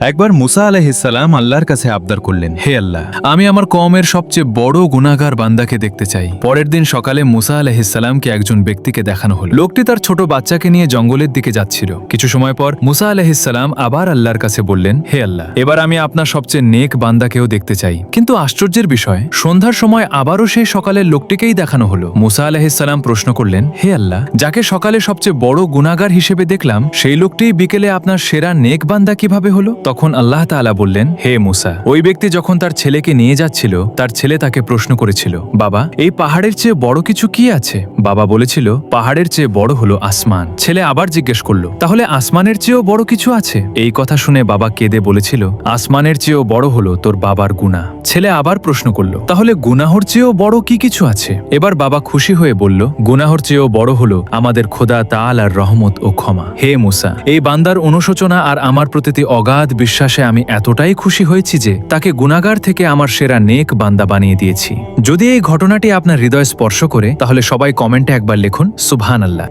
একবার মুসা আলাইহিসসালাম আল্লাহর কাছে আবদার করলেন, হে আল্লাহ, আমি আমার কওমের সবচেয়ে বড় গুনাহগার বান্দাকে দেখতে চাই। পরের দিন সকালে মুসা আলাইহিসসালামকে একজন ব্যক্তিকে দেখানো হলো। লোকটি তার ছোট বাচ্চাকে নিয়ে জঙ্গলের দিকে যাচ্ছিল। কিছু সময় পর মুসা আলাইহিসসালাম আবার আল্লাহর কাছে বললেন, হে আল্লাহ, এবার আমি আপনার সবচেয়ে নেক বান্দাকেও দেখতে চাই। কিন্তু আশ্চর্যের বিষয়, সন্ধ্যার সময় আবারও সেই সকালের লোকটিকেই দেখানো হলো। মুসা আলাইহিসসালাম প্রশ্ন করলেন, হে আল্লাহ, যাকে সকালে সবচেয়ে বড় গুনাহগার হিসেবে দেখলাম, সেই লোকটি বিকেলে আপনার সেরা নেক বান্দা কিভাবে হলো? তখন আল্লাহ তাআলা বললেন, হে মুসা, ওই ব্যক্তি যখন তার ছেলেকে নিয়ে যাচ্ছিল, তার ছেলে তাকে প্রশ্ন করেছিল, বাবা, এই পাহাড়ের চেয়ে বড় কিছু কি আছে? বাবা বলেছিল, পাহাড়ের চেয়ে বড় হলো আসমান। ছেলে আবার জিজ্ঞেস করলো, তাহলে আসমানের চেয়েও বড় কিছু আছে? এই কথা শুনে বাবা কেঁদে বলেছিল, আসমানের চেয়েও বড় হলো তোর বাবার গুনাহ। ছেলে আবার প্রশ্ন করলো, তাহলে গুনাহর চেয়েও বড় কি কিছু আছে? এবার বাবা খুশি হয়ে বলল, গুনাহর চেয়েও বড় হলো আমাদের খোদা তাআলার রহমত ও ক্ষমা। হে মুসা, এই বান্দার অনুশোচনা আর আমার প্রতি অগাধ বিশ্বাসে আমি এতটাই খুশি হয়েছি যে তাকে গুনাহগার থেকে আমার সেরা নেক বান্দা বানিয়ে দিয়েছি। যদি এই ঘটনাটি আপনার হৃদয় স্পর্শ করে, তাহলে সবাই কমেন্টে একবার লিখুন সুবহানাল্লাহ।